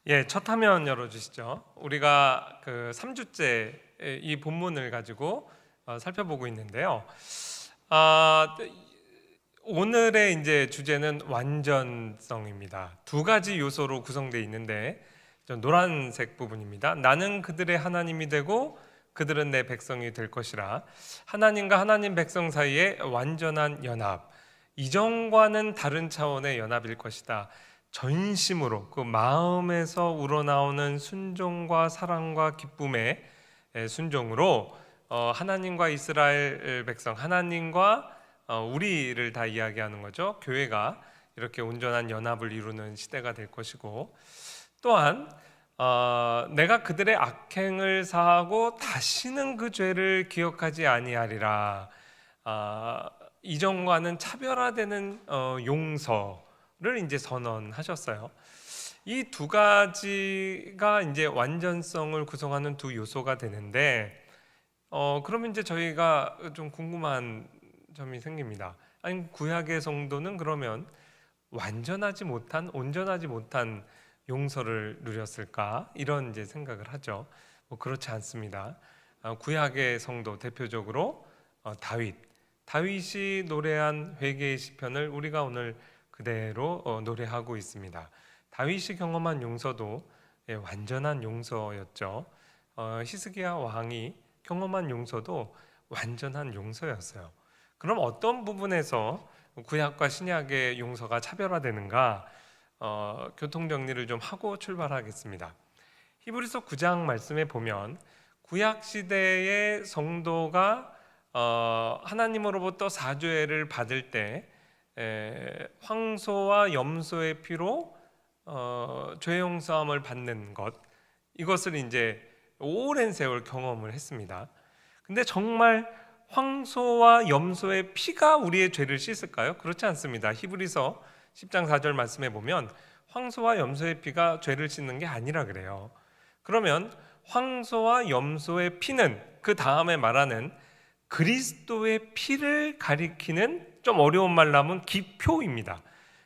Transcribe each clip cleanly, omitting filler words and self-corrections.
예, 첫 화면 열어주시죠. 우리가 그 3주째 이 본문을 가지고 살펴보고 있는데요. 아, 오늘의 이제 주제는 완전성입니다. 두 가지 요소로 구성되어 있는데, 저 노란색 부분입니다. 나는 그들의 하나님이 되고 그들은 내 백성이 될 것이라. 하나님과 하나님 백성 사이에 완전한 연합, 이전과는 다른 차원의 연합일 것이다. 전심으로 그 마음에서 우러나오는 순종과 사랑과 기쁨의 순종으로 하나님과 이스라엘 백성, 하나님과 우리를 다 이야기하는 거죠. 교회가 이렇게 온전한 연합을 이루는 시대가 될 것이고, 또한 내가 그들의 악행을 사하고 다시는 그 죄를 기억하지 아니하리라. 이전과는 차별화되는 용서를 이제 선언하셨어요. 이 두 가지가 이제 완전성을 구성하는 두 요소가 되는데, 그러면 이제 저희가 좀 궁금한 점이 생깁니다. 아니, 구약의 성도는 그러면 온전하지 못한 용서를 누렸을까? 이런 이제 생각을 하죠. 그렇지 않습니다. 구약의 성도 대표적으로 다윗이 노래한 회개의 시편을 우리가 오늘 그대로 노래하고 있습니다. 다윗이 경험한 용서도 완전한 용서였죠. 히스기야 왕이 경험한 용서도 완전한 용서였어요. 그럼 어떤 부분에서 구약과 신약의 용서가 차별화되는가? 교통정리를 좀 하고 출발하겠습니다. 히브리서 9장 말씀에 보면 구약 시대의 성도가 하나님으로부터 사죄를 받을 때 황소와 염소의 피로 죄 용서함을 받는 것, 이것을 이제 오랜 세월 경험을 했습니다. 근데 정말 황소와 염소의 피가 우리의 죄를 씻을까요? 그렇지 않습니다. 히브리서 10장 4절 말씀에 보면 황소와 염소의 피가 죄를 씻는 게 아니라 그래요. 그러면 황소와 염소의 피는 그 다음에 말하는 그리스도의 피를 가리키는, 좀 어려운 말로 하면 기표입니다.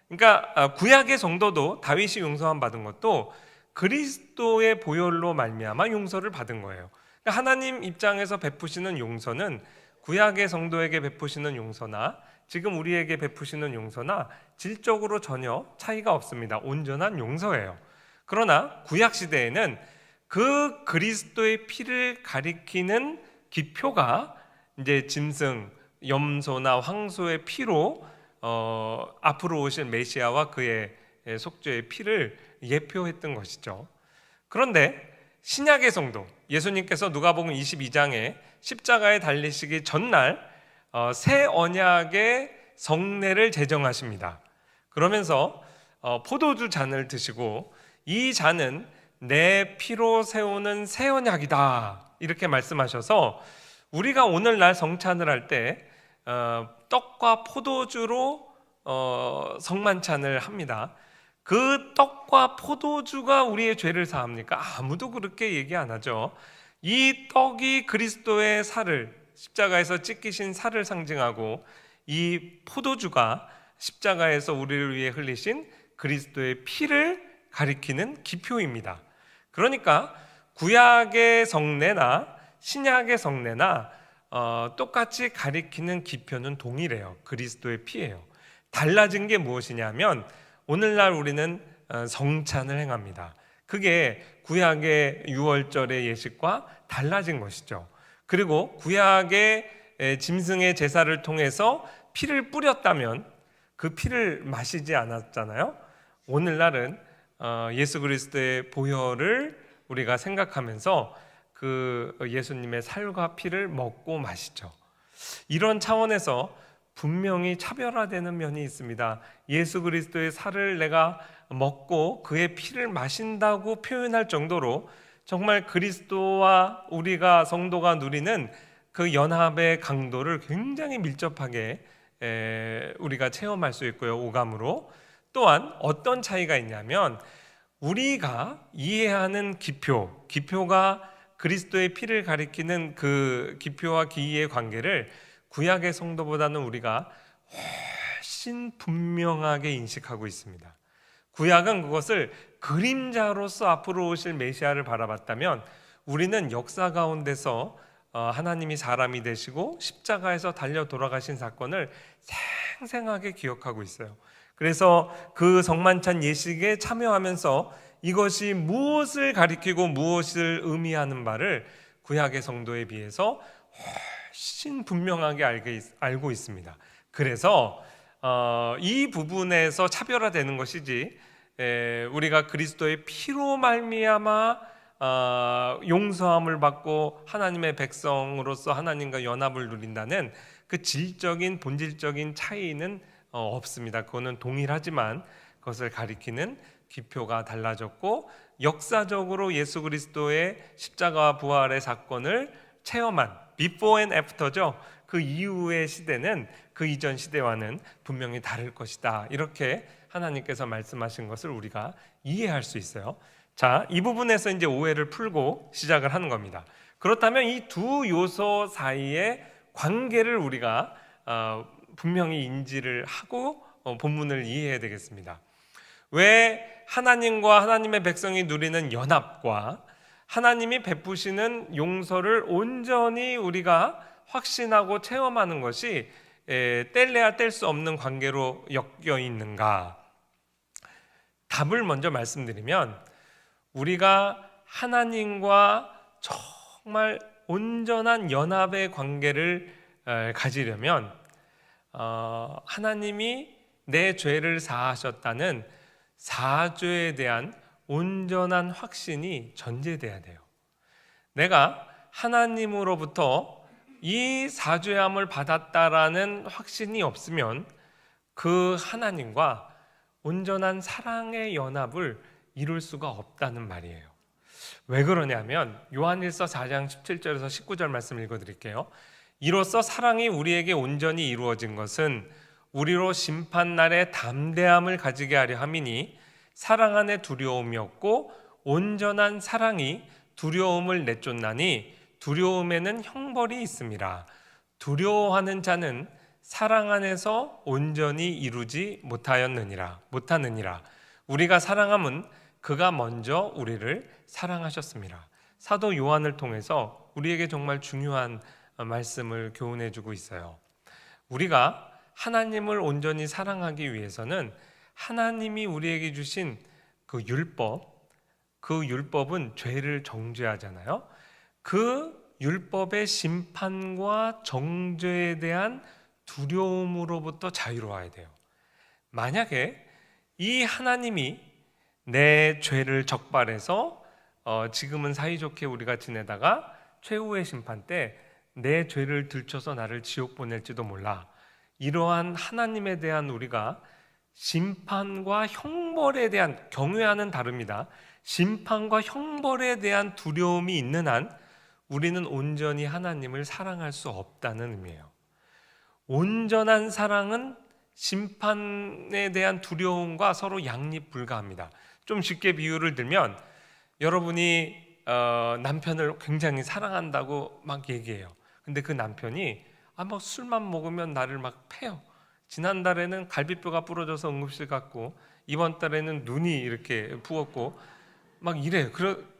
그러니까 구약의 성도도 다윗이 용서함 받은 것도 그리스도의 보혈로 말미암아 용서를 받은 거예요. 그러니까 하나님 입장에서 베푸시는 용서는 구약의 성도에게 베푸시는 용서나 지금 우리에게 베푸시는 용서나 질적으로 전혀 차이가 없습니다. 온전한 용서예요. 그러나 구약 시대에는 그 그리스도의 피를 가리키는 기표가 이제 짐승, 염소나 황소의 피로 앞으로 오실 메시아와 그의 속죄의 피를 예표했던 것이죠. 그런데 신약의 성도, 예수님께서 누가복음 22장에 십자가에 달리시기 전날 새 언약의 성례를 제정하십니다. 그러면서 포도주 잔을 드시고 이 잔은 내 피로 세우는 새 언약이다, 이렇게 말씀하셔서 우리가 오늘날 성찬을 할 때 떡과 포도주로 성만찬을 합니다. 그 떡과 포도주가 우리의 죄를 사합니까? 아무도 그렇게 얘기 안 하죠. 이 떡이 그리스도의 살을, 십자가에서 찢기신 살을 상징하고, 이 포도주가 십자가에서 우리를 위해 흘리신 그리스도의 피를 가리키는 기표입니다. 그러니까 구약의 성례나 신약의 성례나 똑같이 가리키는 기표는 동일해요. 그리스도의 피예요. 달라진 게 무엇이냐면 오늘날 우리는 성찬을 행합니다. 그게 구약의 유월절의 예식과 달라진 것이죠. 그리고 구약의 짐승의 제사를 통해서 피를 뿌렸다면 그 피를 마시지 않았잖아요. 오늘날은 예수 그리스도의 보혈을 우리가 생각하면서 그 예수님의 살과 피를 먹고 마시죠. 이런 차원에서 분명히 차별화되는 면이 있습니다. 예수 그리스도의 살을 내가 먹고 그의 피를 마신다고 표현할 정도로 정말 그리스도와 우리가 성도가 누리는 그 연합의 강도를 굉장히 밀접하게 우리가 체험할 수 있고요, 오감으로. 또한 어떤 차이가 있냐면 우리가 이해하는 기표가 그리스도의 피를 가리키는 그 기표와 기이의 관계를 구약의 성도보다는 우리가 훨씬 분명하게 인식하고 있습니다. 구약은 그것을 그림자로서 앞으로 오실 메시아를 바라봤다면, 우리는 역사 가운데서 하나님이 사람이 되시고 십자가에서 달려 돌아가신 사건을 생생하게 기억하고 있어요. 그래서 그 성만찬 예식에 참여하면서 이것이 무엇을 가리키고 무엇을 의미하는 바를 구약의 성도에 비해서 훨씬 분명하게 알고 있습니다. 그래서 이 부분에서 차별화되는 것이지, 우리가 그리스도의 피로 말미암아 용서함을 받고 하나님의 백성으로서 하나님과 연합을 누린다는 그 질적인 본질적인 차이는 없습니다. 그거는 동일하지만 그것을 가리키는 기표가 달라졌고, 역사적으로 예수 그리스도의 십자가와 부활의 사건을 체험한 before and after죠. 그 이후의 시대는 그 이전 시대와는 분명히 다를 것이다. 이렇게 하나님께서 말씀하신 것을 우리가 이해할 수 있어요. 자, 이 부분에서 이제 오해를 풀고 시작을 하는 겁니다. 그렇다면 이 두 요소 사이의 관계를 우리가 분명히 인지를 하고 본문을 이해해야 되겠습니다. 왜 하나님과 하나님의 백성이 누리는 연합과 하나님이 베푸시는 용서를 온전히 우리가 확신하고 체험하는 것이 뗄래야 뗄 수 없는 관계로 엮여 있는가? 답을 먼저 말씀드리면, 우리가 하나님과 정말 온전한 연합의 관계를 가지려면 하나님이 내 죄를 사하셨다는 사죄에 대한 온전한 확신이 전제돼야 돼요. 내가 하나님으로부터 이 사죄함을 받았다라는 확신이 없으면 그 하나님과 온전한 사랑의 연합을 이룰 수가 없다는 말이에요. 왜 그러냐면 요한일서 4장 17절에서 19절 말씀 읽어드릴게요. 이로써 사랑이 우리에게 온전히 이루어진 것은 우리로 심판날에 담대함을 가지게 하려 함이니, 사랑 안에 두려움이 없고 온전한 사랑이 두려움을 내쫓나니 두려움에는 형벌이 있음이라. 두려워하는 자는 사랑 안에서 온전히 이루지 못하느니라. 우리가 사랑함은 그가 먼저 우리를 사랑하셨습니다. 사도 요한을 통해서 우리에게 정말 중요한 말씀을 교훈해 주고 있어요. 우리가 하나님을 온전히 사랑하기 위해서는 하나님이 우리에게 주신 그 율법은 죄를 정죄하잖아요. 그 율법의 심판과 정죄에 대한 두려움으로부터 자유로워야 돼요. 만약에 이 하나님이 내 죄를 적발해서 지금은 사이좋게 우리가 지내다가 최후의 심판 때 내 죄를 들춰서 나를 지옥 보낼지도 몰라. 이러한 하나님에 대한 우리가 심판과 형벌에 대한, 경외하는 다릅니다. 심판과 형벌에 대한 두려움이 있는 한 우리는 온전히 하나님을 사랑할 수 없다는 의미예요. 온전한 사랑은 심판에 대한 두려움과 서로 양립불가합니다. 좀 쉽게 비유를 들면, 여러분이 남편을 굉장히 사랑한다고 막 얘기해요. 근데 그 남편이 뭐 술만 먹으면 나를 막 패요. 지난달에는 갈비뼈가 부러져서 응급실 갔고, 이번 달에는 눈이 이렇게 부었고 막 이래요.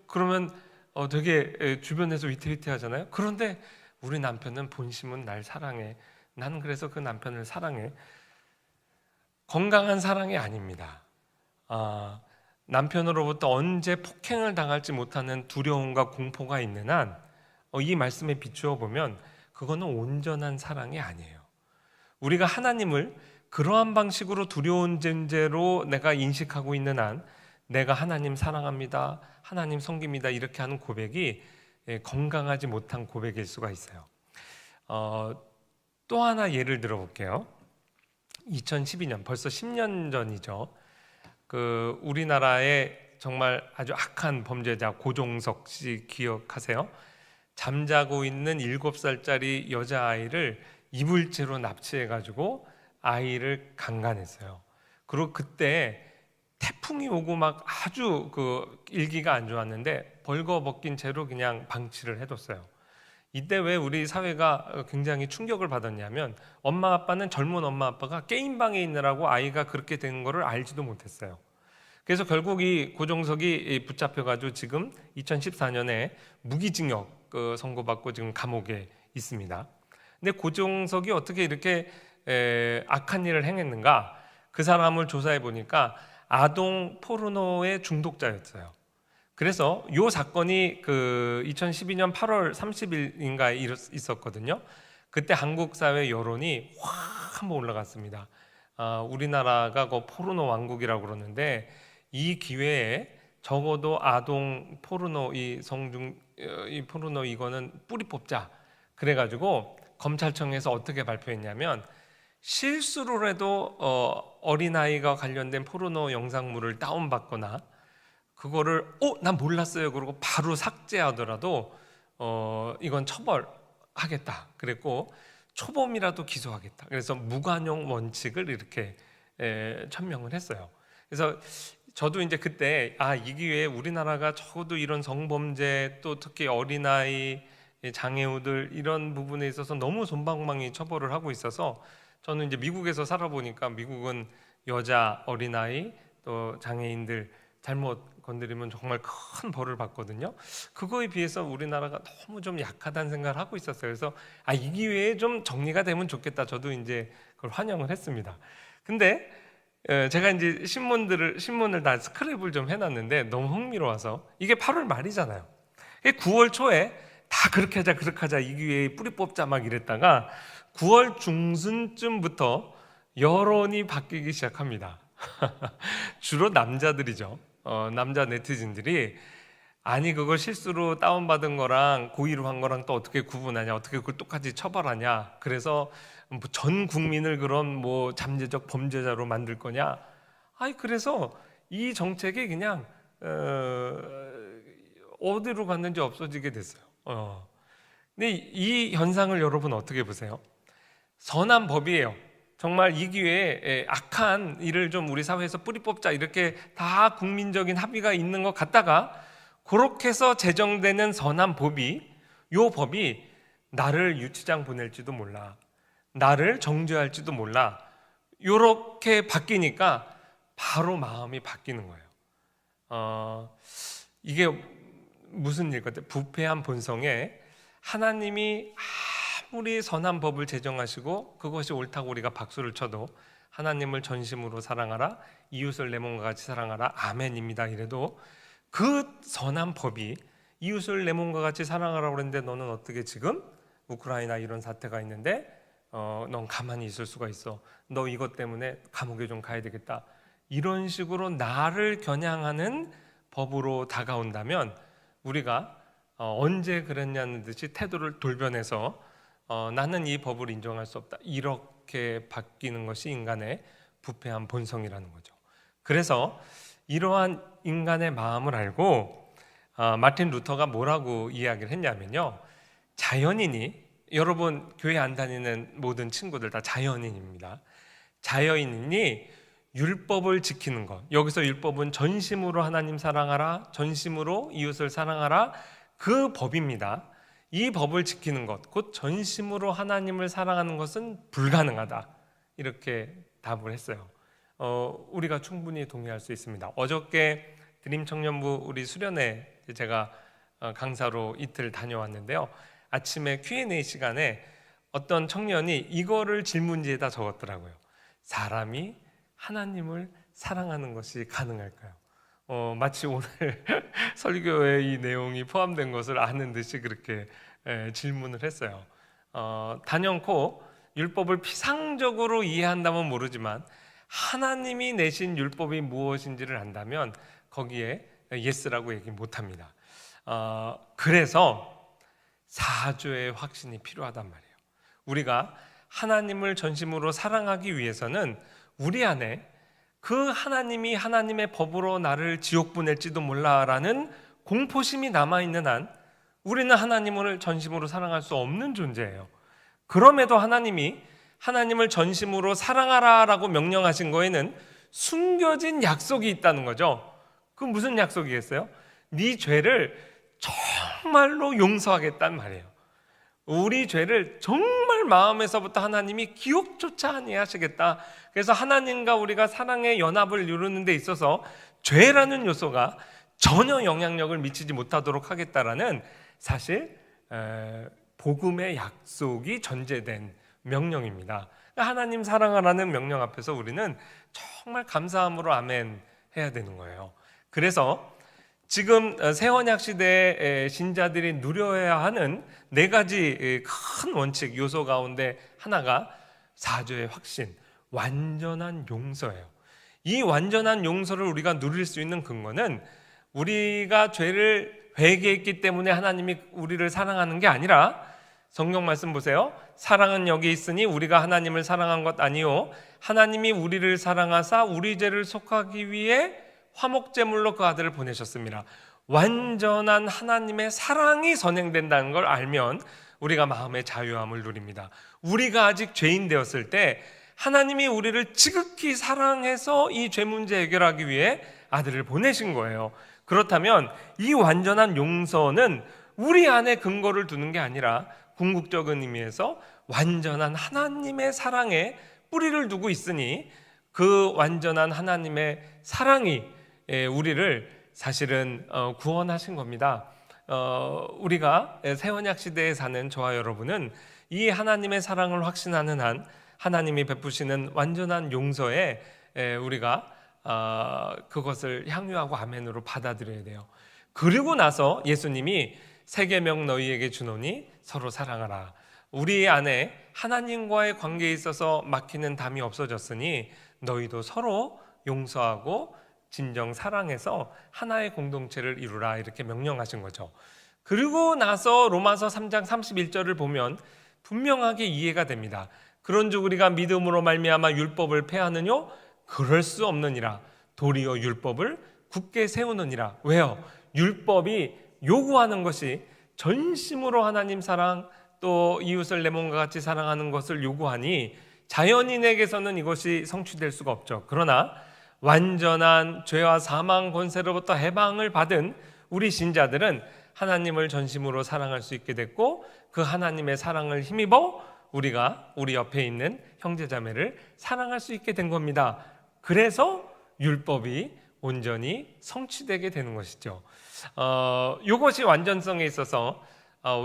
그러면 되게 주변에서 위태위태하잖아요. 그런데 우리 남편은 본심은 날 사랑해. 나는 그래서 그 남편을 사랑해. 건강한 사랑이 아닙니다. 남편으로부터 언제 폭행을 당할지 못하는 두려움과 공포가 있는 한 이 말씀에 비추어 보면 그거는 온전한 사랑이 아니에요. 우리가 하나님을 그러한 방식으로 두려운 존재로 내가 인식하고 있는 한 내가 하나님 사랑합니다, 하나님 섬깁니다 이렇게 하는 고백이 건강하지 못한 고백일 수가 있어요. 또 하나 예를 들어볼게요. 2012년, 벌써 10년 전이죠. 우리나라의 정말 아주 악한 범죄자 고종석 씨 기억하세요? 잠자고 있는 7살짜리 여자아이를 이불채로 납치해가지고 아이를 강간했어요. 그리고 그때 태풍이 오고 막 아주 일기가 안 좋았는데 벌거벗긴 채로 그냥 방치를 해뒀어요. 이때 왜 우리 사회가 굉장히 충격을 받았냐면, 젊은 엄마 아빠가 게임방에 있느라고 아이가 그렇게 된 거를 알지도 못했어요. 그래서 결국 이 고종석이 붙잡혀가지고 지금 2014년에 무기징역 선고받고 지금 감옥에 있습니다. 근데 고종석이 어떻게 이렇게 악한 일을 행했는가? 그 사람을 조사해 보니까 아동 포르노의 중독자였어요. 그래서 이 사건이 그 2012년 8월 30일인가에 있었거든요. 그때 한국 사회 여론이 확 한번 올라갔습니다. 우리나라가 그 포르노 왕국이라고 그러는데 이 기회에 적어도 아동 포르노 이 포르노 이거는 뿌리 뽑자. 그래가지고 검찰청에서 어떻게 발표했냐면 실수로라도 어린아이가 관련된 포르노 영상물을 다운받거나 그거를 난 몰랐어요 그러고 바로 삭제하더라도 이건 처벌하겠다 그랬고 초범이라도 기소하겠다. 그래서 무관용 원칙을 이렇게 천명을 했어요. 그래서 저도 이제 그때 이 기회에 우리나라가 적어도 이런 성범죄 또 특히 어린아이 장애우들 이런 부분에 있어서 너무 솜방망이 처벌을 하고 있어서 저는 이제 미국에서 살아보니까 미국은 여자 어린아이 또 장애인들 잘못 건드리면 정말 큰 벌을 받거든요. 그거에 비해서 우리나라가 너무 좀 약하다는 생각을 하고 있었어요. 그래서 이 기회에 좀 정리가 되면 좋겠다. 저도 이제 그걸 환영을 했습니다. 근데 제가 이제 신문을 다 스크랩을 좀 해놨는데 너무 흥미로워서 이게 8월 말이잖아요. 9월 초에 다 그렇게 하자 이 기회에 뿌리 뽑자 막 이랬다가 9월 중순쯤부터 여론이 바뀌기 시작합니다. 주로 남자들이죠. 남자 네티즌들이 아니 그걸 실수로 다운받은 거랑 고의로 한 거랑 또 어떻게 구분하냐, 어떻게 그걸 똑같이 처벌하냐, 그래서 전 국민을 그런 잠재적 범죄자로 만들 거냐. 그래서 이 정책이 그냥 어디로 갔는지 없어지게 됐어요. 근데 이 현상을 여러분 어떻게 보세요? 선한 법이에요. 정말 이 기회에 악한 일을 좀 우리 사회에서 뿌리 뽑자 이렇게 다 국민적인 합의가 있는 것 같다가 그렇게 해서 제정되는 선한 법이 요 법이 나를 유치장 보낼지도 몰라, 나를 정죄할지도 몰라, 요렇게 바뀌니까 바로 마음이 바뀌는 거예요. 이게 무슨 일 같아요? 부패한 본성에 하나님이 아무리 선한 법을 제정하시고 그것이 옳다고 우리가 박수를 쳐도 하나님을 전심으로 사랑하라, 이웃을 내 몸과 같이 사랑하라, 아멘입니다 이래도 그 선한 법이 이웃을 내 몸과 같이 사랑하라고 그랬는데 너는 어떻게 지금 우크라이나 이런 사태가 있는데 넌 가만히 있을 수가 있어, 너 이것 때문에 감옥에 좀 가야 되겠다, 이런 식으로 나를 겨냥하는 법으로 다가온다면 우리가 언제 그랬냐는 듯이 태도를 돌변해서 나는 이 법을 인정할 수 없다, 이렇게 바뀌는 것이 인간의 부패한 본성이라는 거죠. 그래서 이러한 인간의 마음을 알고 마틴 루터가 뭐라고 이야기를 했냐면요, 자연인이, 여러분 교회 안 다니는 모든 친구들 다 자연인입니다. 자연인이 율법을 지키는 것, 여기서 율법은 전심으로 하나님 사랑하라, 전심으로 이웃을 사랑하라, 그 법입니다. 이 법을 지키는 것, 곧 전심으로 하나님을 사랑하는 것은 불가능하다, 이렇게 답을 했어요. 우리가 충분히 동의할 수 있습니다. 어저께 드림 청년부 우리 수련회 제가 강사로 이틀 다녀왔는데요, 아침에 Q&A 시간에 어떤 청년이 이거를 질문지에다 적었더라고요. 사람이 하나님을 사랑하는 것이 가능할까요? 마치 오늘 설교에 이 내용이 포함된 것을 아는 듯이 그렇게 질문을 했어요. 단연코 율법을 피상적으로 이해한다면 모르지만 하나님이 내신 율법이 무엇인지를 안다면 거기에 예스라고 얘기 못합니다. 그래서 사죄의 확신이 필요하단 말이에요. 우리가 하나님을 전심으로 사랑하기 위해서는 우리 안에 그 하나님이 하나님의 법으로 나를 지옥 보낼지도 몰라라는 공포심이 남아있는 한 우리는 하나님을 전심으로 사랑할 수 없는 존재예요. 그럼에도 하나님이 하나님을 전심으로 사랑하라라고 명령하신 거에는 숨겨진 약속이 있다는 거죠. 그 무슨 약속이겠어요? 네 죄를 정말로 용서하겠단 말이에요. 우리 죄를 정말 정말 마음에서부터 하나님이 기억조차 아니하시겠다. 그래서 하나님과 우리가 사랑의 연합을 이루는 데 있어서 죄라는 요소가 전혀 영향력을 미치지 못하도록 하겠다라는 사실 복음의 약속이 전제된 명령입니다. 하나님 사랑하라는 명령 앞에서 우리는 정말 감사함으로 아멘 해야 되는 거예요. 그래서 지금 새언약 시대의 신자들이 누려야 하는 네 가지 큰 원칙 요소 가운데 하나가 사죄의 확신, 완전한 용서예요. 이 완전한 용서를 우리가 누릴 수 있는 근거는 우리가 죄를 회개했기 때문에 하나님이 우리를 사랑하는 게 아니라 성경 말씀 보세요. 사랑은 여기 있으니 우리가 하나님을 사랑한 것 아니요 하나님이 우리를 사랑하사 우리 죄를 속하기 위해 화목제물로 그 아들을 보내셨습니다. 완전한 하나님의 사랑이 선행된다는 걸 알면 우리가 마음의 자유함을 누립니다. 우리가 아직 죄인 되었을 때 하나님이 우리를 지극히 사랑해서 이 죄 문제 해결하기 위해 아들을 보내신 거예요. 그렇다면 이 완전한 용서는 우리 안에 근거를 두는 게 아니라 궁극적인 의미에서 완전한 하나님의 사랑에 뿌리를 두고 있으니 그 완전한 하나님의 사랑이 우리를 사실은 구원하신 겁니다. 우리가 새언약 시대에 사는 저와 여러분은 이 하나님의 사랑을 확신하는 한 하나님이 베푸시는 완전한 용서에 우리가 그것을 향유하고 아멘으로 받아들여야 돼요. 그리고 나서 예수님이 새 계명 너희에게 주노니 서로 사랑하라. 우리 안에 하나님과의 관계에 있어서 막히는 담이 없어졌으니 너희도 서로 용서하고 진정 사랑해서 하나의 공동체를 이루라 이렇게 명령하신 거죠. 그리고 나서 로마서 3장 31절을 보면 분명하게 이해가 됩니다. 그런즉 우리가 믿음으로 말미암아 율법을 폐하느뇨? 그럴 수 없느니라. 도리어 율법을 굳게 세우느니라. 왜요? 율법이 요구하는 것이 전심으로 하나님 사랑 또 이웃을 내 몸과 같이 사랑하는 것을 요구하니 자연인에게서는 이것이 성취될 수가 없죠. 그러나 완전한 죄와 사망 권세로부터 해방을 받은 우리 신자들은 하나님을 전심으로 사랑할 수 있게 됐고 그 하나님의 사랑을 힘입어 우리가 우리 옆에 있는 형제자매를 사랑할 수 있게 된 겁니다. 그래서 율법이 온전히 성취되게 되는 것이죠. 이것이 완전성에 있어서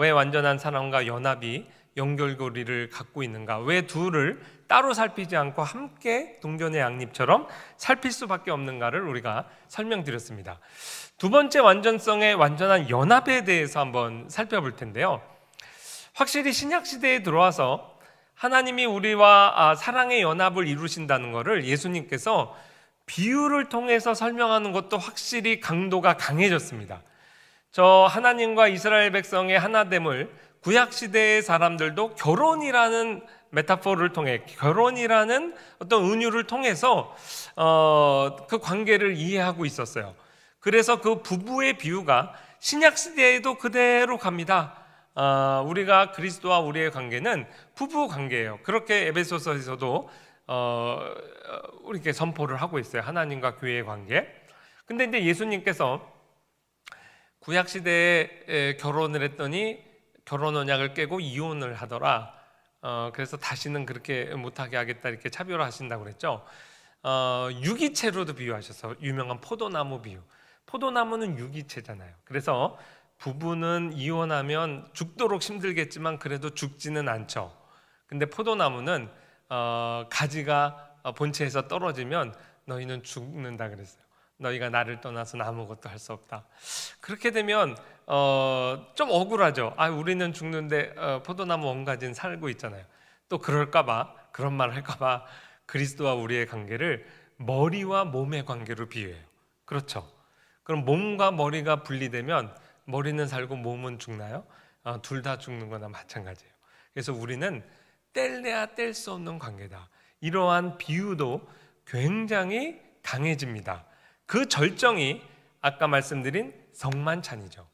왜 완전한 사랑과 연합이 연결고리를 갖고 있는가? 왜 둘을 따로 살피지 않고 함께 동전의 양립처럼 살필 수밖에 없는가를 우리가 설명드렸습니다. 두 번째 완전성의 완전한 연합에 대해서 한번 살펴볼 텐데요. 확실히 신약 시대에 들어와서 하나님이 우리와 사랑의 연합을 이루신다는 것을 예수님께서 비유를 통해서 설명하는 것도 확실히 강도가 강해졌습니다. 저 하나님과 이스라엘 백성의 하나됨을 구약 시대의 사람들도 결혼이라는 메타포를 통해 결혼이라는 어떤 은유를 통해서 그 관계를 이해하고 있었어요. 그래서 그 부부의 비유가 신약 시대에도 그대로 갑니다. 우리가 그리스도와 우리의 관계는 부부 관계예요. 그렇게 에베소서에서도 우리에게 선포를 하고 있어요. 하나님과 교회의 관계. 근데 이제 예수님께서 구약 시대에 결혼을 했더니 결혼 언약을 깨고 이혼을 하더라. 그래서 다시는 그렇게 못하게 하겠다 이렇게 차별화하신다고 그랬죠. 유기체로도 비유하셔서 유명한 포도나무 비유. 포도나무는 유기체잖아요. 그래서 부부는 이혼하면 죽도록 힘들겠지만 그래도 죽지는 않죠. 근데 포도나무는 가지가 본체에서 떨어지면 너희는 죽는다 그랬어요. 너희가 나를 떠나서는 아무것도 할 수 없다. 그렇게 되면 좀 억울하죠. 우리는 죽는데 포도나무 원가지는 살고 있잖아요. 또 그럴까봐 그런 말 할까봐 그리스도와 우리의 관계를 머리와 몸의 관계로 비유해요. 그렇죠. 그럼 몸과 머리가 분리되면 머리는 살고 몸은 죽나요? 둘 다 죽는 거나 마찬가지예요. 그래서 우리는 뗄래야 뗄 수 없는 관계다. 이러한 비유도 굉장히 강해집니다. 그 절정이 아까 말씀드린 성만찬이죠.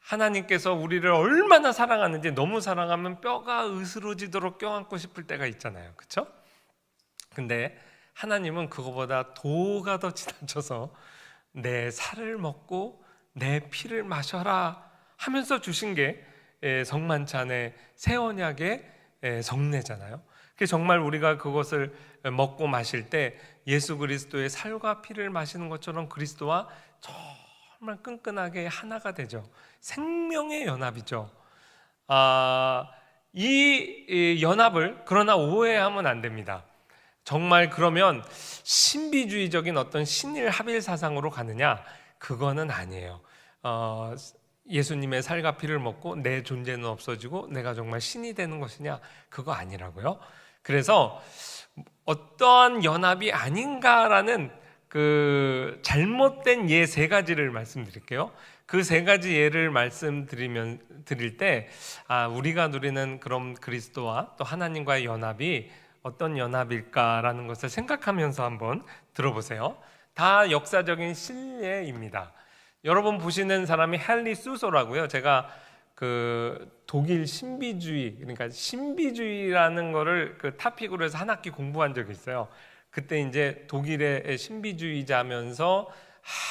하나님께서 우리를 얼마나 사랑하는지 너무 사랑하면 뼈가 으스러지도록 껴안고 싶을 때가 있잖아요. 그렇죠? 근데 하나님은 그거보다 도가 더 지나쳐서 내 살을 먹고 내 피를 마셔라 하면서 주신 게 성만찬의 새 언약의 성례잖아요. 정말 우리가 그것을 먹고 마실 때 예수 그리스도의 살과 피를 마시는 것처럼 그리스도와 정말 끈끈하게 하나가 되죠. 생명의 연합이죠. 이 연합을 그러나 오해하면 안 됩니다. 정말 그러면 신비주의적인 어떤 신일 합일 사상으로 가느냐? 그거는 아니에요. 예수님의 살과 피를 먹고 내 존재는 없어지고 내가 정말 신이 되는 것이냐? 그거 아니라고요. 그래서 어떠한 연합이 아닌가라는 그 잘못된 예 세 가지를 말씀드릴게요. 그 세 가지 예를 드릴 때 우리가 누리는 그런 그리스도와 또 하나님과의 연합이 어떤 연합일까라는 것을 생각하면서 한번 들어보세요. 다 역사적인 신예입니다. 여러분 보시는 사람이 헨리 수소라고요. 제가 그 독일 신비주의, 그러니까 신비주의라는 거를 그 타픽으로 해서 한 학기 공부한 적이 있어요. 그때 이제 독일의 신비주의자면서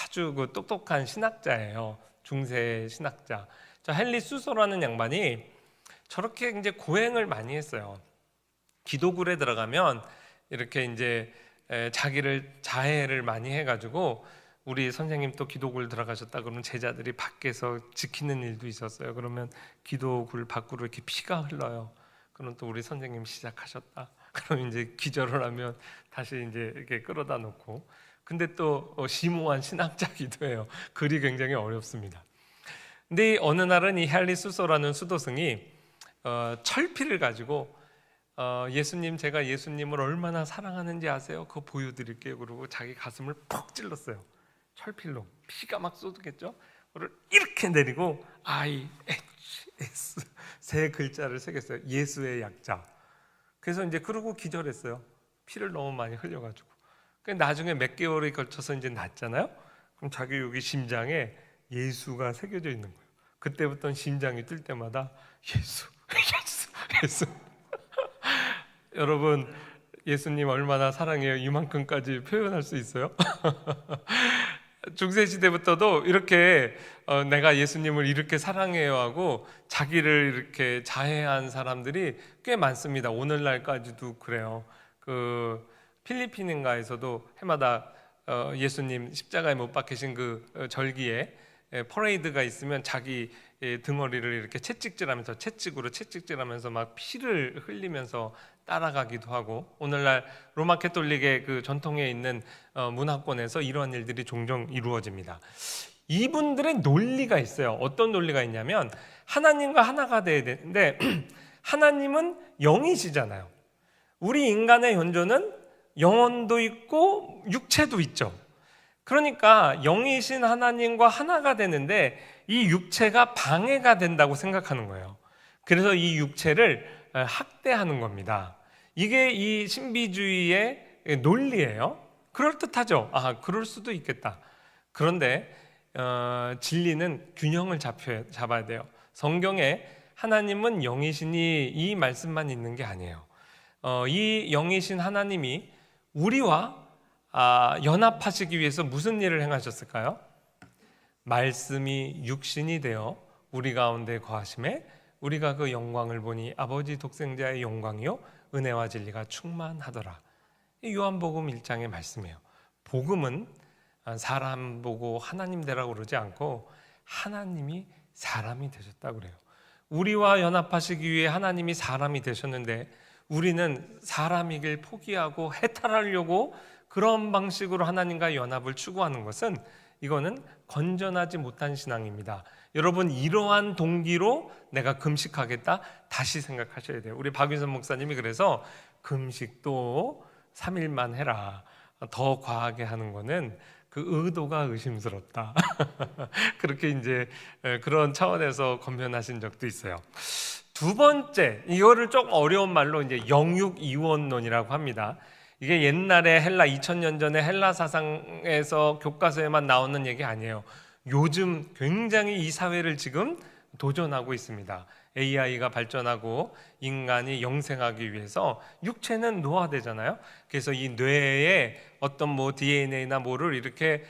아주 그 똑똑한 신학자예요. 중세 신학자. 헨리 수소라는 양반이 저렇게 이제 고행을 많이 했어요. 기도굴에 들어가면 이렇게 이제 자기를 자해를 많이 해가지고 우리 선생님 또 기도굴 들어가셨다 그러면 제자들이 밖에서 지키는 일도 있었어요. 그러면 기도굴 밖으로 이렇게 피가 흘러요. 그럼 또 우리 선생님 시작하셨다. 그럼 이제 기절을 하면 다시 이제 이렇게 끌어다 놓고. 근데 또 심오한 신학자기도 해요. 글이 굉장히 어렵습니다. 근데 어느 날은 이 헨리 수소라는 수도승이 철피를 가지고 예수님, 제가 예수님을 얼마나 사랑하는지 아세요? 그거 보여드릴게요. 그러고 자기 가슴을 푹 찔렀어요. 철필로 피가 막 쏟겠죠. 그걸 이렇게 내리고 IHS 세 글자를 새겼어요. 예수의 약자. 그래서 이제 그러고 기절했어요. 피를 너무 많이 흘려가지고. 나중에 몇 개월에 걸쳐서 이제 낫잖아요. 그럼 자기 여기 심장에 예수가 새겨져 있는 거예요. 그때부터는 심장이 뛸 때마다 예수, 예수, 예수. 여러분 예수님 얼마나 사랑해요? 이만큼까지 표현할 수 있어요? 중세시대부터도 이렇게 내가 예수님을 이렇게 사랑해요 하고 자기를 이렇게 자해한 사람들이 꽤 많습니다. 오늘날까지도 그래요. 그 필리핀인가에서도 해마다 예수님 십자가에 못 박히신 그 절기에 퍼레이드가 있으면 자기 등허리를 이렇게 채찍질하면서 막 피를 흘리면서 따라가기도 하고, 오늘날 로마 캐톨릭의 그 전통에 있는 문화권에서 이러한 일들이 종종 이루어집니다. 이분들의 논리가 있어요. 어떤 논리가 있냐면 하나님과 하나가 돼야 되는데 하나님은 영이시잖아요. 우리 인간의 현존은 영혼도 있고 육체도 있죠. 그러니까 영이신 하나님과 하나가 되는데 이 육체가 방해가 된다고 생각하는 거예요. 그래서 이 육체를 학대하는 겁니다. 이게 이 신비주의의 논리예요. 그럴듯하죠. 그럴 수도 있겠다. 그런데 진리는 균형을 잡아야 돼요. 성경에 하나님은 영이시니 이 말씀만 있는 게 아니에요. 이 영이신 하나님이 우리와 연합하시기 위해서 무슨 일을 행하셨을까요? 말씀이 육신이 되어 우리 가운데 거하심에 우리가 그 영광을 보니 아버지 독생자의 영광이요 은혜와 진리가 충만하더라. 이 요한복음 1장의 말씀이에요. 복음은 사람 보고 하나님 되라고 그러지 않고 하나님이 사람이 되셨다고 그래요. 우리와 연합하시기 위해 하나님이 사람이 되셨는데 우리는 사람이길 포기하고 해탈하려고 그런 방식으로 하나님과 연합을 추구하는 것은 이거는 건전하지 못한 신앙입니다. 여러분 이러한 동기로 내가 금식하겠다 다시 생각하셔야 돼요. 우리 박윤선 목사님이 그래서 금식도 3일만 해라. 더 과하게 하는 거는 그 의도가 의심스럽다. 그렇게 이제 그런 차원에서 권면하신 적도 있어요. 두 번째, 이거를 좀 어려운 말로 이제 영육이원론이라고 합니다. 이게 옛날에 헬라 2000년 전에 헬라 사상에서 교과서에만 나오는 얘기 아니에요. 요즘 굉장히 이 사회를 지금 도전하고 있습니다. AI가 발전하고 인간이 영생하기 위해서 육체는 노화되잖아요. 그래서 이 뇌에 어떤 뭐 DNA나 뭐를 이렇게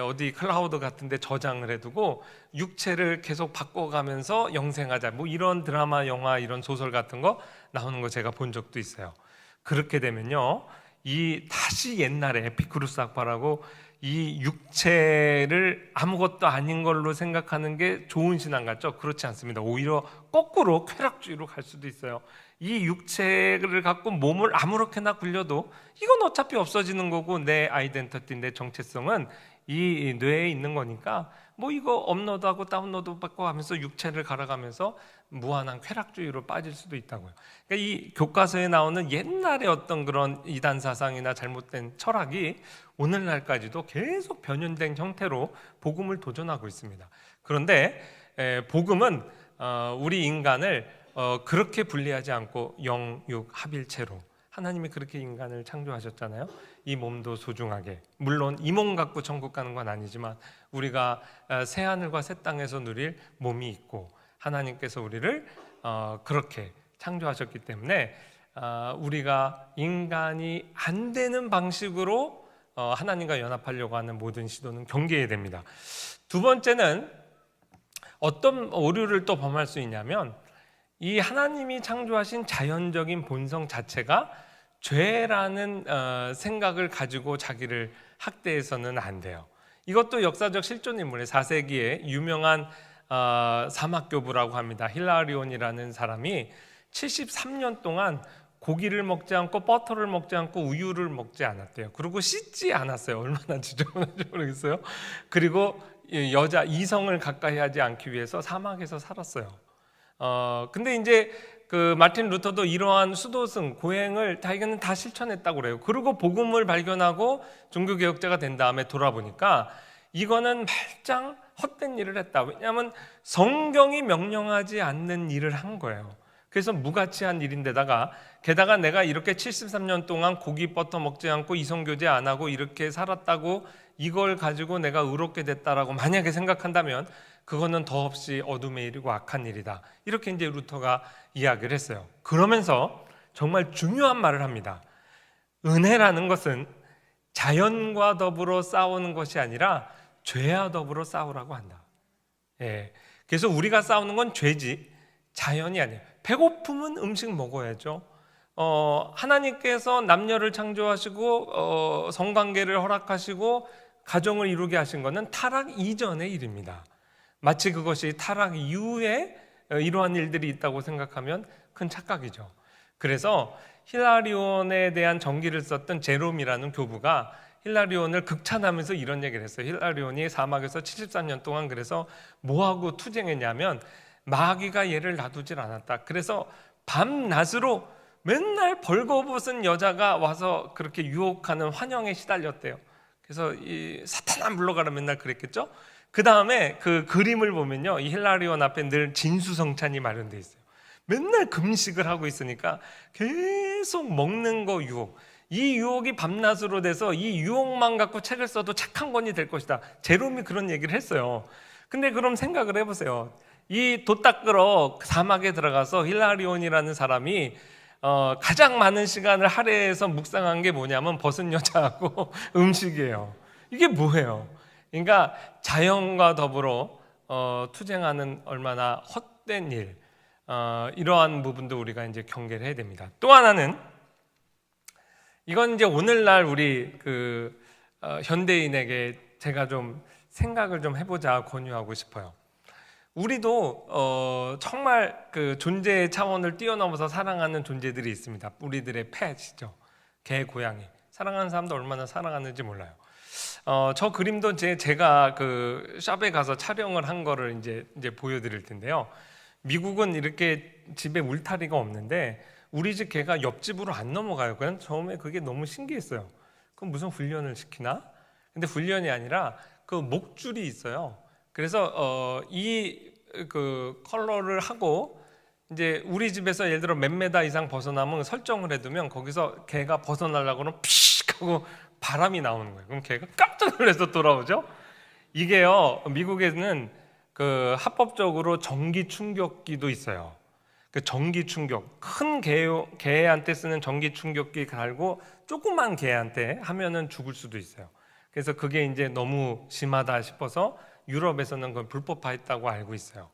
어디 클라우드 같은 데 저장을 해두고 육체를 계속 바꿔가면서 영생하자, 뭐 이런 드라마, 영화, 이런 소설 같은 거 나오는 거 제가 본 적도 있어요. 그렇게 되면요, 이 다시 옛날에 에피쿠루스 학파라고 이 육체를 아무것도 아닌 걸로 생각하는 게 좋은 신앙 같죠? 그렇지 않습니다. 오히려 거꾸로 쾌락주의로 갈 수도 있어요. 이 육체를 갖고 몸을 아무렇게나 굴려도 이건 어차피 없어지는 거고, 내 아이덴티티, 내 정체성은 이 뇌에 있는 거니까 뭐 이거 업로드하고 다운로드 받고 하면서 육체를 갈아가면서 무한한 쾌락주의로 빠질 수도 있다고요. 그러니까 이 교과서에 나오는 옛날의 어떤 그런 이단 사상이나 잘못된 철학이 오늘날까지도 계속 변형된 형태로 복음을 도전하고 있습니다. 그런데 복음은 우리 인간을 그렇게 분리하지 않고 영, 육, 합일체로, 하나님이 그렇게 인간을 창조하셨잖아요. 이 몸도 소중하게, 물론 이 몸 갖고 천국 가는 건 아니지만 우리가 새 하늘과 새 땅에서 누릴 몸이 있고, 하나님께서 우리를 그렇게 창조하셨기 때문에 우리가 인간이 안 되는 방식으로 하나님과 연합하려고 하는 모든 시도는 경계해야 됩니다. 두 번째는 어떤 오류를 또 범할 수 있냐면, 이 하나님이 창조하신 자연적인 본성 자체가 죄라는 생각을 가지고 자기를 학대해서는 안 돼요. 이것도 역사적 실존 인물의 4세기에 유명한 사막교부라고 합니다. 힐라리온이라는 사람이 73년 동안 고기를 먹지 않고 버터를 먹지 않고 우유를 먹지 않았대요. 그리고 씻지 않았어요. 얼마나 지저분한지 모르겠어요. 그리고 여자 이성을 가까이 하지 않기 위해서 사막에서 살았어요. 근데 이제 그 마틴 루터도 이러한 수도승 고행을 자기는 다 실천했다고 그래요. 그리고 복음을 발견하고 종교개혁자가 된 다음에 돌아보니까 이거는 말짱 헛된 일을 했다. 왜냐하면 성경이 명령하지 않는 일을 한 거예요. 그래서 무가치한 일인데다가, 게다가 내가 이렇게 73년 동안 고기 버터 먹지 않고 이성교제 안 하고 이렇게 살았다고 이걸 가지고 내가 의롭게 됐다라고 만약에 생각한다면 그거는 더없이 어둠의 일이고 악한 일이다. 이렇게 이제 루터가 이야기를 했어요. 그러면서 정말 중요한 말을 합니다. 은혜라는 것은 자연과 더불어 싸우는 것이 아니라 죄와 더불어 싸우라고 한다. 그래서 우리가 싸우는 건 죄지 자연이 아니에요. 배고프면 음식 먹어야죠. 하나님께서 남녀를 창조하시고 성관계를 허락하시고 가정을 이루게 하신 것은 타락 이전의 일입니다. 마치 그것이 타락 이후에 이러한 일들이 있다고 생각하면 큰 착각이죠. 그래서 힐라리온에 대한 전기를 썼던 제롬이라는 교부가 힐라리온을 극찬하면서 이런 얘기를 했어요. 힐라리온이 사막에서 73년 동안 그래서 뭐하고 투쟁했냐면 마귀가 얘를 놔두질 않았다. 그래서 밤낮으로 맨날 벌거벗은 여자가 와서 그렇게 유혹하는 환영에 시달렸대요. 그래서 이 사탄아 물러가라 맨날 그랬겠죠. 그 다음에 그 그림을 보면요, 이 힐라리온 앞에 늘 진수성찬이 마련되어 있어요. 맨날 금식을 하고 있으니까 계속 먹는 거 유혹, 이 유혹이 밤낮으로 돼서 이 유혹만 갖고 책을 써도 착한 권이 될 것이다. 제롬이 그런 얘기를 했어요. 근데 그럼 생각을 해보세요. 이 돛 닦으러 사막에 들어가서 힐라리온이라는 사람이 가장 많은 시간을 할애해서 묵상한 게 뭐냐면 벗은 여자하고 음식이에요. 이게 뭐예요? 그러니까 자연과 더불어 투쟁하는 얼마나 헛된 일, 이러한 부분도 우리가 이제 경계를 해야 됩니다. 또 하나는, 이건 이제 오늘날 우리 현대인에게 제가 좀 생각을 좀 해보자 권유하고 싶어요. 우리도 정말 그 존재의 차원을 뛰어넘어서 사랑하는 존재들이 있습니다. 우리들의 펫이죠. 개, 고양이. 사랑하는 사람도 얼마나 사랑하는지 몰라요. 저 그림도 제가 그 샵에 가서 촬영을 한 거를 이제 보여드릴 텐데요. 미국은 이렇게 집에 울타리가 없는데 우리 집 개가 옆집으로 안 넘어가요. 그냥 처음에 그게 너무 신기했어요. 그럼 무슨 훈련을 시키나? 근데 훈련이 아니라 그 목줄이 있어요. 그래서 이 그 컬러를 하고 이제 우리 집에서 예를 들어 몇 메다 이상 벗어나면 설정을 해두면 거기서 개가 벗어나려고 하면 피식 하고 바람이 나오는 거예요. 그럼 개가 깜짝 놀라서 돌아오죠. 이게요, 미국에는 그 합법적으로 전기 충격기도 있어요. 그 전기 충격, 큰 개한테 쓰는 전기 충격기 달고 조그만 개한테 하면은 죽을 수도 있어요. 그래서 그게 이제 너무 심하다 싶어서 유럽에서는 그걸 불법화했다고 알고 있어요.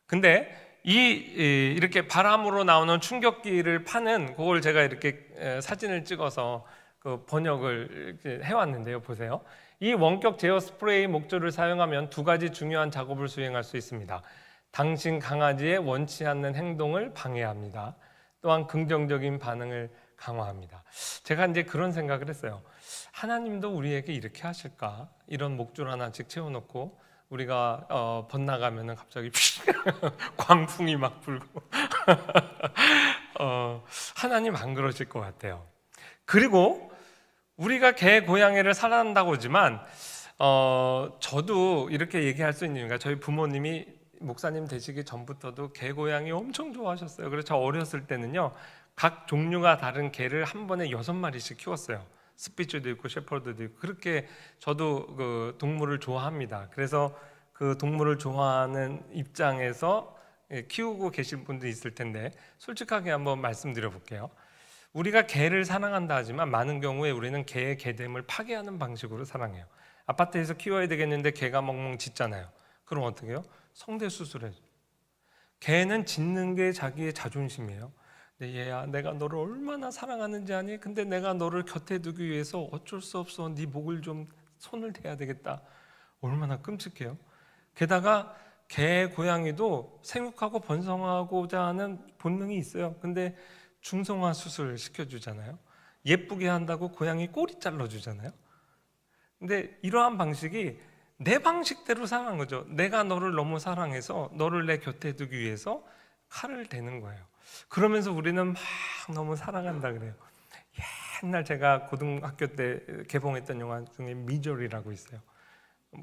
근데 이렇게 바람으로 나오는 충격기를 파는 그걸 제가 이렇게 사진을 찍어서 그 번역을 이렇게 해왔는데요. 보세요. 이 원격 제어 스프레이 목조를 사용하면 두 가지 중요한 작업을 수행할 수 있습니다. 당신 강아지의 원치 않는 행동을 방해합니다. 또한 긍정적인 반응을 강화합니다. 제가 이제 그런 생각을 했어요. 하나님도 우리에게 이렇게 하실까? 이런 목줄 하나씩 채워놓고 우리가 번나가면은 갑자기 광풍이 막 불고 하나님 안 그러실 것 같아요. 그리고 우리가 개, 고양이를 사랑한다고 하지만 저도 이렇게 얘기할 수 있는 이유가 저희 부모님이 목사님 되시기 전부터도 개, 고양이 엄청 좋아하셨어요. 그래서 저 어렸을 때는요 각 종류가 다른 개를 한 번에 6마리씩 키웠어요. 스피츠도 있고 셰퍼드도 있고. 그렇게 저도 그 동물을 좋아합니다. 그래서 그 동물을 좋아하는 입장에서 키우고 계신 분도 있을 텐데 솔직하게 한번 말씀드려 볼게요. 우리가 개를 사랑한다 하지만 많은 경우에 우리는 개의 개됨을 파괴하는 방식으로 사랑해요. 아파트에서 키워야 되겠는데 개가 멍멍 짖잖아요. 그럼 어떻게 해요? 성대 수술해요. 개는 짖는 게 자기의 자존심이에요. 얘야, 내가 너를 얼마나 사랑하는지 아니? 근데 내가 너를 곁에 두기 위해서 어쩔 수 없어. 네 목을 좀 손을 대야 되겠다. 얼마나 끔찍해요. 게다가 개, 고양이도 생육하고 번성하고자 하는 본능이 있어요. 근데 중성화 수술 시켜주잖아요. 예쁘게 한다고 고양이 꼬리 잘라주잖아요. 근데 이러한 방식이 내 방식대로 사랑한 거죠. 내가 너를 너무 사랑해서 너를 내 곁에 두기 위해서 칼을 대는 거예요. 그러면서 우리는 막 너무 사랑한다 그래요. 옛날 제가 고등학교 때 개봉했던 영화 중에 미저리라고 있어요.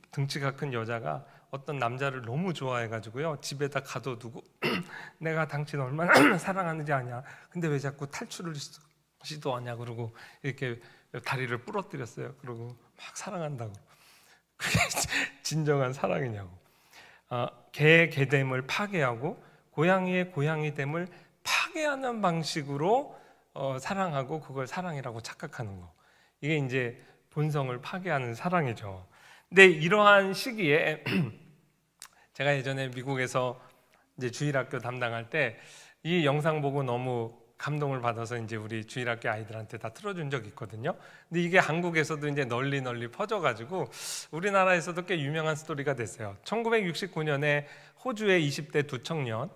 등치가 큰 여자가 어떤 남자를 너무 좋아해가지고요 집에다 가둬두고 내가 당신 얼마나 사랑하는지 아냐. 근데 왜 자꾸 탈출을 시도하냐 그러고 이렇게 다리를 부러뜨렸어요. 그러고 막 사랑한다고. 그게 진정한 사랑이냐고. 개의 개됨을 파괴하고 고양이의 고양이됨을 파괴하는 방식으로 사랑하고 그걸 사랑이라고 착각하는 거. 이게 이제 본성을 파괴하는 사랑이죠. 근데 이러한 시기에 제가 예전에 미국에서 이제 주일학교 담당할 때 이 영상 보고 너무 감동을 받아서 이제 우리 주일학교 아이들한테 다 틀어준 적이 있거든요. 근데 이게 한국에서도 이제 널리 퍼져가지고 우리나라에서도 꽤 유명한 스토리가 됐어요. 1969년에 호주의 20대 두 청년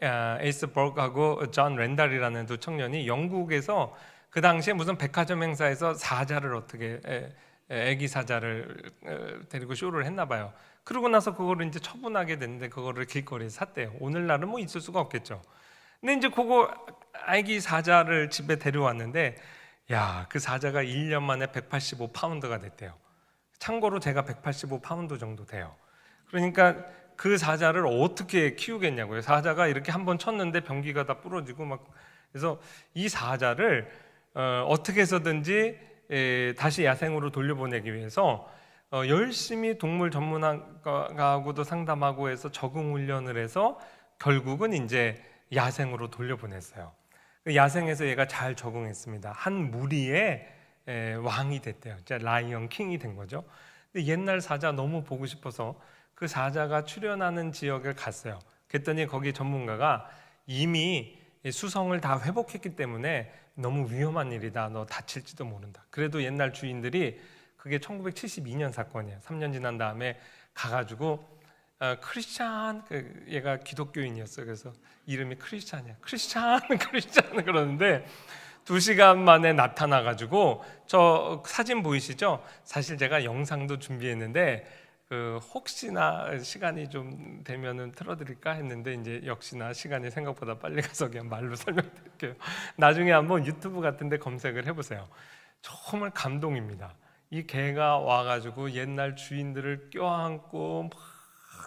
에이스 버그하고 존 랜달이라는 두 청년이 영국에서 그 당시에 무슨 백화점 행사에서 사자를 어떻게 애기 사자를 데리고 쇼를 했나 봐요. 그러고 나서 그거를 이제 처분하게 됐는데 그거를 길거리에 샀대요. 오늘날은 뭐 있을 수가 없겠죠. 근데 이제 그거 아기 사자를 집에 데려왔는데 그 사자가 1년 만에 185파운드가 됐대요. 참고로 제가 185파운드 정도 돼요. 그러니까 그 사자를 어떻게 키우겠냐고요. 사자가 이렇게 한번 쳤는데 변기가 다 부러지고 막. 그래서 이 사자를 어떻게 해서든지 다시 야생으로 돌려보내기 위해서 열심히 동물 전문가하고도 상담하고 해서 적응 훈련을 해서 결국은 이제 야생으로 돌려보냈어요. 야생에서 얘가 잘 적응했습니다. 한 무리의 왕이 됐대요. 라이언 킹이 된 거죠. 근데 옛날 사자 너무 보고 싶어서 그 사자가 출연하는 지역을 갔어요. 그랬더니 거기 전문가가 이미 수성을 다 회복했기 때문에 너무 위험한 일이다. 너 다칠지도 모른다. 그래도 옛날 주인들이 그게 1972년 사건이에요. 3년 지난 다음에 가가지고 크리스찬, 얘가 기독교인이었어요. 그래서 이름이 크리스찬이야. 크리스찬 그러는데 2시간 만에 나타나가지고 저 사진 보이시죠? 사실 제가 영상도 준비했는데 혹시나 시간이 좀 되면은 틀어드릴까 했는데 이제 역시나 시간이 생각보다 빨리 가서 그냥 말로 설명드릴게요. 나중에 한번 유튜브 같은데 검색을 해보세요. 정말 감동입니다. 이 개가 와가지고 옛날 주인들을 껴안고 막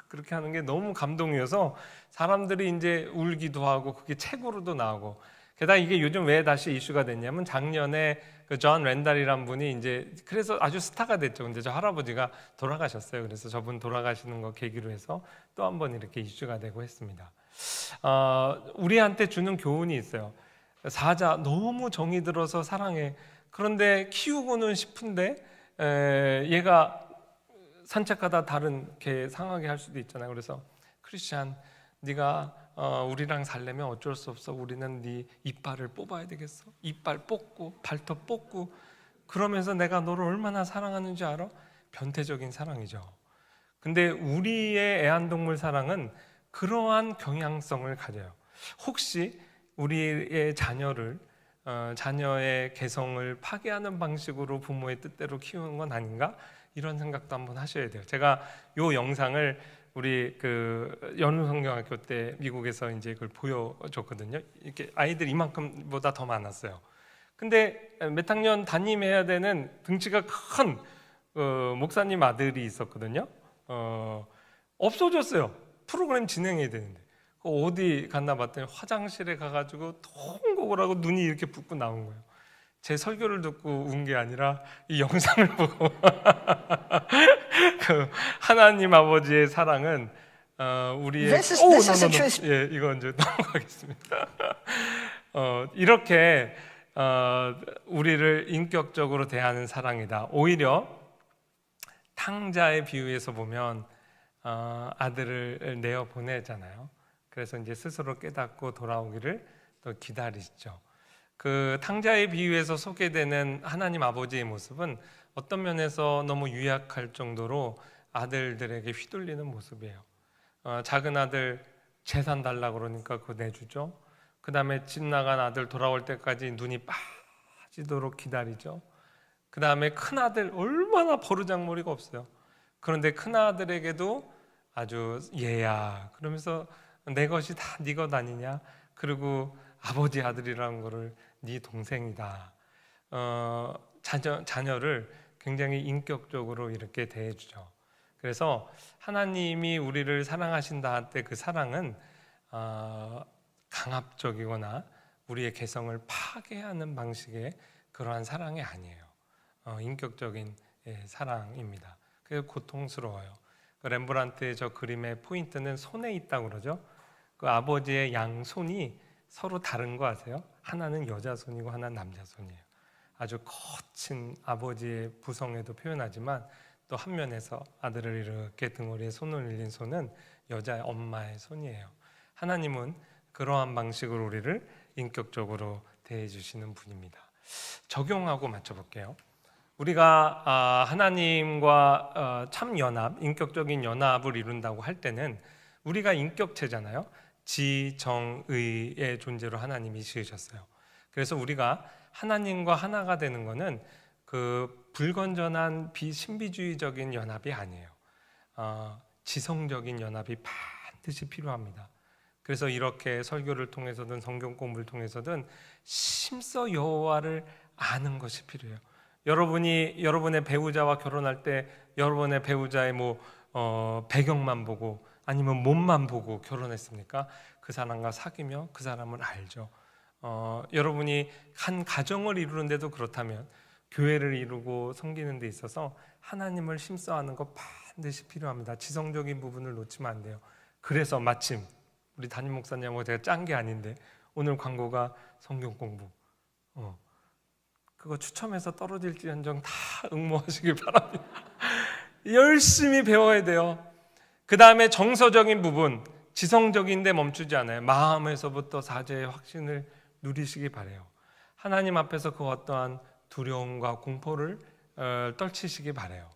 그렇게 하는 게 너무 감동이어서 사람들이 이제 울기도 하고 그게 책으로도 나오고. 게다가 이게 요즘 왜 다시 이슈가 됐냐면 작년에 그 존 랜달이란 분이 이제 그래서 아주 스타가 됐죠. 근데 저 할아버지가 돌아가셨어요. 그래서 저분 돌아가시는 거 계기로 해서 또 한 번 이렇게 이슈가 되고 했습니다. 우리한테 주는 교훈이 있어요. 사자 너무 정이 들어서 사랑해. 그런데 키우고는 싶은데 얘가 산책하다 다른 개 상하게 할 수도 있잖아요. 그래서 크리스찬, 네가 우리랑 살려면 어쩔 수 없어. 우리는 네 이빨을 뽑아야 되겠어. 이빨 뽑고 발톱 뽑고 그러면서 내가 너를 얼마나 사랑하는지 알아? 변태적인 사랑이죠. 근데 우리의 애완동물 사랑은 그러한 경향성을 가져요. 혹시 우리의 자녀의 개성을 파괴하는 방식으로 부모의 뜻대로 키우는 건 아닌가? 이런 생각도 한번 하셔야 돼요. 제가 이 영상을 우리 그 연우성경학교 때 미국에서 이제 그걸 보여줬거든요. 이렇게 아이들 이만큼보다 더 많았어요. 근데 몇 학년 담임해야 되는 등치가 큰 목사님 아들이 있었거든요. 없어졌어요. 프로그램 진행해야 되는데 어디 갔나 봤더니 화장실에 가가지고 통곡을 하고 눈이 이렇게 붓고 나온 거예요. 제 설교를 듣고 운 게 아니라 이 영상을 보고 그 하나님 아버지의 사랑은 우리의 예, 이거 이제 넘어가겠습니다. 이렇게 우리를 인격적으로 대하는 사랑이다. 오히려 탕자의 비유에서 보면 아들을 내어 보내잖아요. 그래서 이제 스스로 깨닫고 돌아오기를 또 기다리시죠. 그 탕자의 비유에서 소개되는 하나님 아버지의 모습은 어떤 면에서 너무 유약할 정도로 아들들에게 휘둘리는 모습이에요. 작은 아들 재산 달라고 그러니까 그거 내주죠. 그 다음에 집 나간 아들 돌아올 때까지 눈이 빠지도록 기다리죠. 그 다음에 큰 아들 얼마나 버르장머리가 없어요. 그런데 큰 아들에게도 아주 얘야 그러면서 내 것이 다 네 것 아니냐. 그리고 아버지 아들이라는 거를 네 동생이다. 자녀를 굉장히 인격적으로 이렇게 대해주죠. 그래서 하나님이 우리를 사랑하신다 할 때 그 사랑은 강압적이거나 우리의 개성을 파괴하는 방식의 그러한 사랑이 아니에요. 인격적인 사랑입니다. 그래서 고통스러워요. 렘브란트의 저 그림의 포인트는 손에 있다고 그러죠. 그 아버지의 양손이 서로 다른 거 아세요? 하나는 여자 손이고 하나는 남자 손이에요. 아주 거친 아버지의 부성에도 표현하지만 또 한 면에서 아들을 이렇게 등허리에 손을 올린 손은 여자의 엄마의 손이에요. 하나님은 그러한 방식으로 우리를 인격적으로 대해 주시는 분입니다. 적용하고 맞춰볼게요. 우리가 하나님과 참 연합, 인격적인 연합을 이룬다고 할 때는 우리가 인격체잖아요. 지, 정, 의의 존재로 하나님이 지으셨어요. 그래서 우리가 하나님과 하나가 되는 것은 그 불건전한 비신비주의적인 연합이 아니에요. 지성적인 연합이 반드시 필요합니다. 그래서 이렇게 설교를 통해서든 성경 공부를 통해서든 심써 여호와를 아는 것이 필요해요. 여러분이 여러분의 배우자와 결혼할 때 여러분의 배우자의 배경만 보고 아니면 몸만 보고 결혼했습니까? 그 사람과 사귀며 그 사람을 알죠. 여러분이 한 가정을 이루는데도 그렇다면 교회를 이루고 섬기는 데 있어서 하나님을 심써하는 것 반드시 필요합니다. 지성적인 부분을 놓치면 안 돼요. 그래서 마침 우리 담임 목사님하고 제가 짠 게 아닌데 오늘 광고가 성경 공부 그거 추첨해서 떨어질지언정 다 응모하시길 바랍니다. 열심히 배워야 돼요. 그 다음에 정서적인 부분, 지성적인데 멈추지 않아요. 마음에서부터 사죄의 확신을 누리시기 바라요. 하나님 앞에서 그 어떠한 두려움과 공포를 떨치시기 바라요.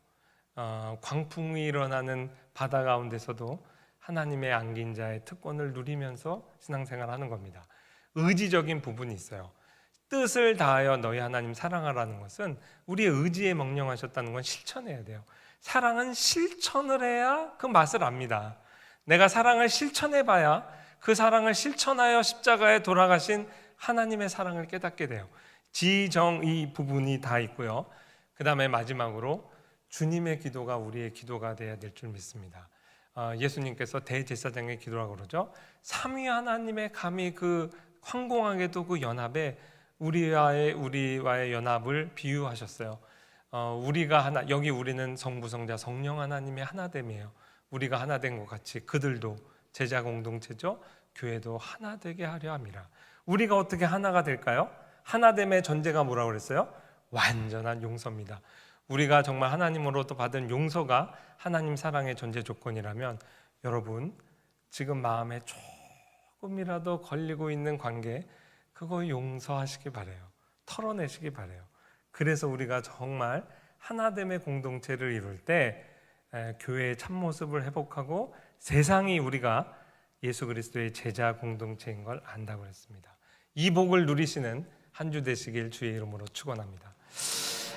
광풍이 일어나는 바다 가운데서도 하나님의 안긴 자의 특권을 누리면서 신앙생활하는 겁니다. 의지적인 부분이 있어요. 뜻을 다하여 너희 하나님 사랑하라는 것은 우리의 의지에 명령하셨다는 건 실천해야 돼요. 사랑은 실천을 해야 그 맛을 압니다. 내가 사랑을 실천해봐야 그 사랑을 실천하여 십자가에 돌아가신 하나님의 사랑을 깨닫게 돼요. 지정 이 부분이 다 있고요. 그 다음에 마지막으로 주님의 기도가 우리의 기도가 되어야 될 줄 믿습니다. 예수님께서 대제사장의 기도라고 그러죠. 삼위 하나님의 감히 그 황공하게도 그 연합에 우리와의 연합을 비유하셨어요. 우리가 하나, 여기 우리는 성부 성자 성령 하나님의 하나됨이에요. 우리가 하나 된 것 같이 그들도 제자 공동체죠. 교회도 하나 되게 하려 함이라. 우리가 어떻게 하나가 될까요? 하나됨의 전제가 뭐라고 그랬어요? 완전한 용서입니다. 우리가 정말 하나님으로부터 받은 용서가 하나님 사랑의 전제 조건이라면 여러분 지금 마음에 조금이라도 걸리고 있는 관계 그거 용서하시기 바래요. 털어내시기 바래요. 그래서 우리가 정말 하나됨의 공동체를 이룰 때 교회의 참모습을 회복하고 세상이 우리가 예수 그리스도의 제자 공동체인 걸 안다고 했습니다. 이 복을 누리시는 한 주 되시길 주의 이름으로 축원합니다.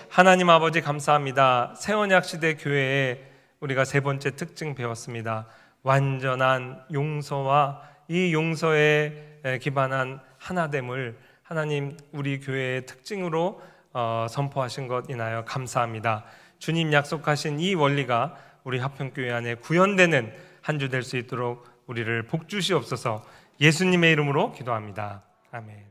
하나님 아버지 감사합니다. 새 언약 시대 교회에 우리가 세 번째 특징 배웠습니다. 완전한 용서와 이 용서에 기반한 하나됨을 하나님 우리 교회의 특징으로 선포하신 것 인하여 감사합니다. 주님 약속하신 이 원리가 우리 화평교회 안에 구현되는 한 주 될 수 있도록 우리를 복 주시옵소서. 예수님의 이름으로 기도합니다. 아멘.